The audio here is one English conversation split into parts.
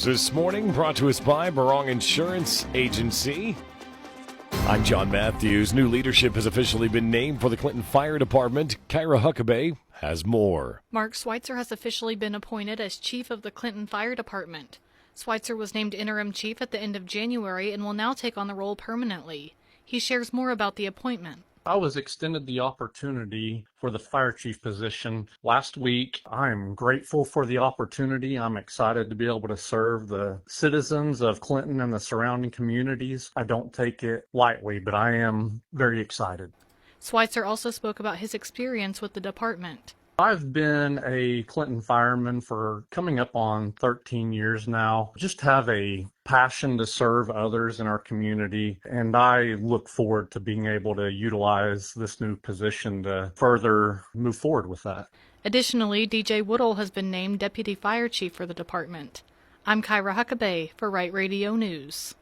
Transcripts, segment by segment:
News this morning brought to us by Barong Insurance Agency. I'm John Matthews. New leadership has officially been named for the Clinton Fire Department. Kyra Huckabee has more. Mark Schweitzer has officially been appointed as chief of the Clinton Fire Department. Schweitzer was named interim chief at the end of January and will now take on the role permanently. He shares more about the appointment. I was extended the opportunity for the fire chief position last week. I'm grateful for the opportunity. I'm excited to be able to serve the citizens of Clinton and the surrounding communities. I don't take it lightly, but I am very excited. Schweitzer also spoke about his experience with the department. I've been a Clinton fireman for coming up on 13 years now. Just have a passion to serve others in our community, and I look forward to being able to utilize this new position to further move forward with that. Additionally, DJ Woodall has been named deputy fire chief for the department. I'm Kyra Huckabee for Right Radio News.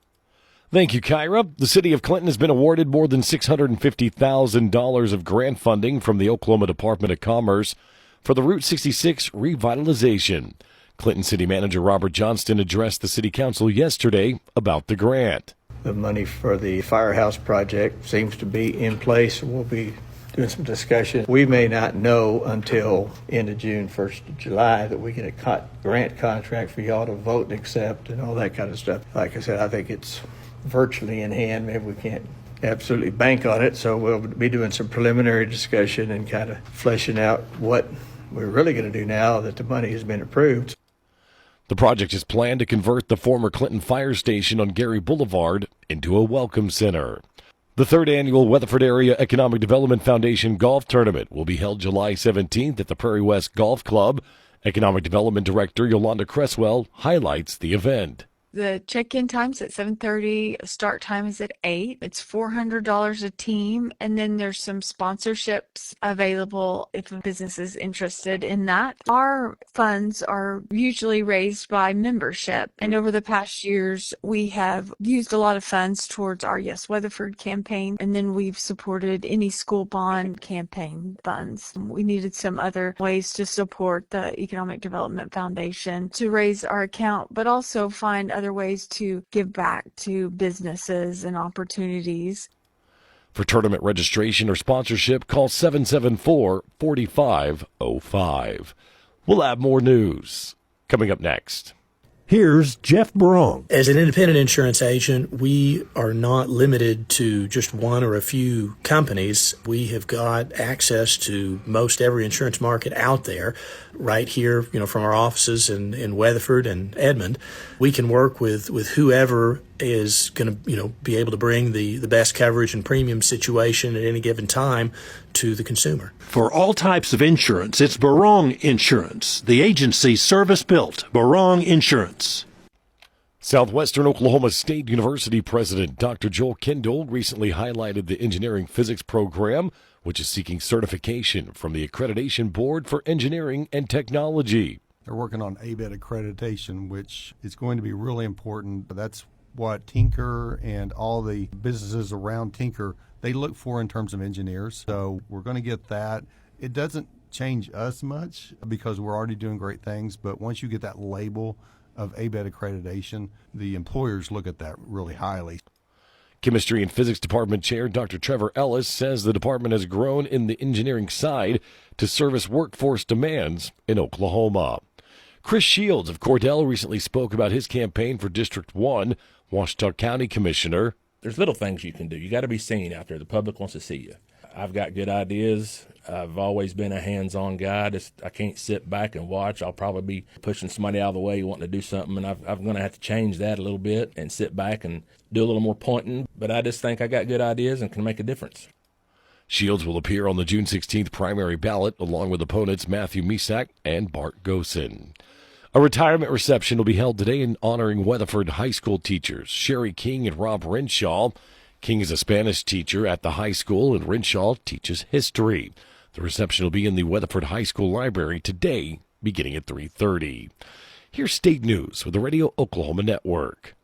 Thank you, Kyra. The city of Clinton has been awarded more than $650,000 of grant funding from the Oklahoma Department of Commerce for the Route 66 revitalization. Clinton City Manager Robert Johnston addressed the City Council yesterday about the grant. The money for the firehouse project seems to be in place. We'll be doing some discussion. We may not know until end of June, 1st of July that we get a grant contract for y'all to vote and accept and all that kind of stuff. Like I said, I think it's virtually in hand. Maybe we can't absolutely bank on it, so we'll be doing some preliminary discussion and kind of fleshing out what we're really going to do now that the money has been approved. The project is planned to convert the former Clinton Fire Station on Gary Boulevard into a welcome center. The third annual Weatherford Area Economic Development Foundation Golf Tournament will be held July 17th at the Prairie West Golf Club. Economic Development Director Yolanda Cresswell highlights the event. The check-in time's at 7:30. Start time is at 8. It's $400 a team, and then there's some sponsorships available if a business is interested in that. Our funds are usually raised by membership, and over the past years, we have used a lot of funds towards our Yes Weatherford campaign, and then we've supported any school bond campaign funds. We needed some other ways to support the Economic Development Foundation to raise our account, but also find other ways to give back to businesses and opportunities. For tournament registration or sponsorship, call 774-4505. We'll have more news coming up next. Here's Jeff Barong. As an independent insurance agent, we are not limited to just one or a few companies. We have got access to most every insurance market out there right here, from our offices in Weatherford and Edmond. We can work with whoever is going to, be able to bring the best coverage and premium situation at any given time to the consumer. For all types of insurance, it's Barong Insurance, the agency service-built. Barong Insurance. Southwestern Oklahoma State University President Dr. Joel Kendall recently highlighted the engineering physics program, which is seeking certification from the Accreditation Board for Engineering and Technology. They're working on ABET accreditation, which is going to be really important. That's what Tinker and all the businesses around Tinker, they look for in terms of engineers. So we're going to get that. It doesn't change us much because we're already doing great things, but once you get that label of ABET accreditation, the employers look at that really highly. Chemistry and Physics Department Chair Dr. Trevor Ellis says the department has grown in the engineering side to service workforce demands in Oklahoma. Chris Shields of Cordell recently spoke about his campaign for District 1, Washita County Commissioner. There's little things you can do. You got to be seen out there. The public wants to see you. I've got good ideas. I've always been a hands-on guy. I can't sit back and watch. I'll probably be pushing somebody out of the way wanting to do something, and I'm going to have to change that a little bit and sit back and do a little more pointing. But I just think I got good ideas and can make a difference. Shields will appear on the June 16th primary ballot along with opponents Matthew Misak and Bart Gosen. A retirement reception will be held today in honoring Weatherford High School teachers Sherry King and Rob Renshaw. King is a Spanish teacher at the high school, and Renshaw teaches history. The reception will be in the Weatherford High School Library today, beginning at 3:30. Here's state news with the Radio Oklahoma Network.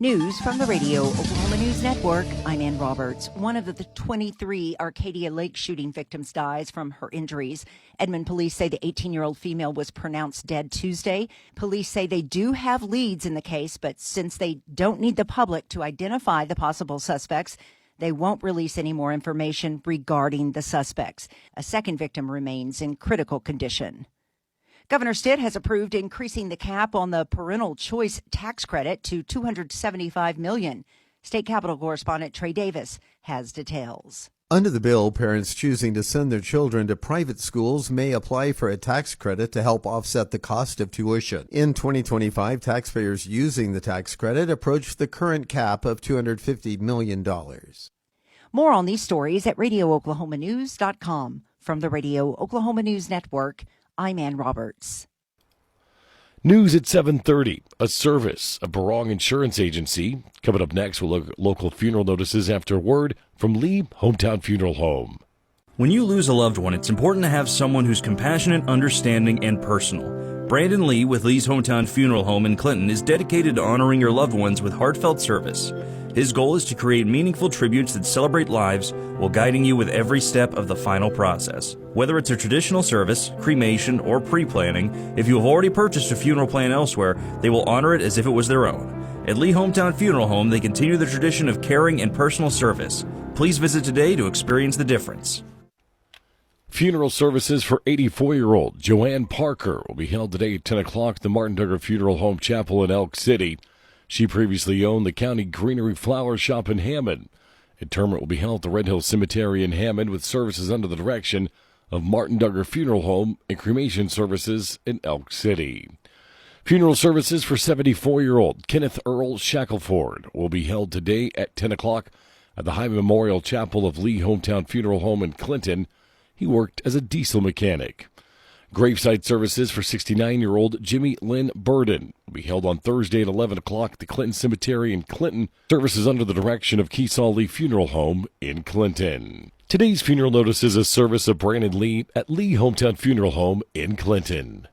News from the Radio Oklahoma News Network. I'm Ann Roberts. One of the 23 Arcadia Lake shooting victims dies from her injuries. Edmond police say the 18-year-old female was pronounced dead Tuesday. Police say they do have leads in the case, but since they don't need the public to identify the possible suspects, they won't release any more information regarding the suspects. A second victim remains in critical condition. Governor Stitt has approved increasing the cap on the parental choice tax credit to $275 million. State Capitol correspondent Trey Davis has details. Under the bill, parents choosing to send their children to private schools may apply for a tax credit to help offset the cost of tuition. In 2025, taxpayers using the tax credit approached the current cap of $250 million. More on these stories at RadioOklahomaNews.com. From the Radio Oklahoma News Network, I'm Ann Roberts. News at 7:30. A service, a Barong Insurance Agency. Coming up next, we'll look at local funeral notices after word from Lee Hometown Funeral Home. When you lose a loved one, it's important to have someone who's compassionate, understanding, and personal. Brandon Lee with Lee's Hometown Funeral Home in Clinton is dedicated to honoring your loved ones with heartfelt service. His goal is to create meaningful tributes that celebrate lives while guiding you with every step of the final process. Whether it's a traditional service, cremation, or pre-planning, if you have already purchased a funeral plan elsewhere, they will honor it as if it was their own. At Lee Hometown Funeral Home, they continue the tradition of caring and personal service. Please visit today to experience the difference. Funeral services for 84-year-old Joanne Parker will be held today at 10 o'clock at the Martin Duggar Funeral Home Chapel in Elk City. She previously owned the County Greenery Flower Shop in Hammond. Interment will be held at the Red Hill Cemetery in Hammond with services under the direction of Martin Duggar Funeral Home and cremation services in Elk City. Funeral services for 74-year-old Kenneth Earl Shackelford will be held today at 10 o'clock at the High Memorial Chapel of Lee Hometown Funeral Home in Clinton. He worked as a diesel mechanic. Graveside services for 69-year-old Jimmy Lynn Burden will be held on Thursday at 11 o'clock at the Clinton Cemetery in Clinton. Services under the direction of Keesaw Lee Funeral Home in Clinton. Today's funeral notice is a service of Brandon Lee at Lee Hometown Funeral Home in Clinton.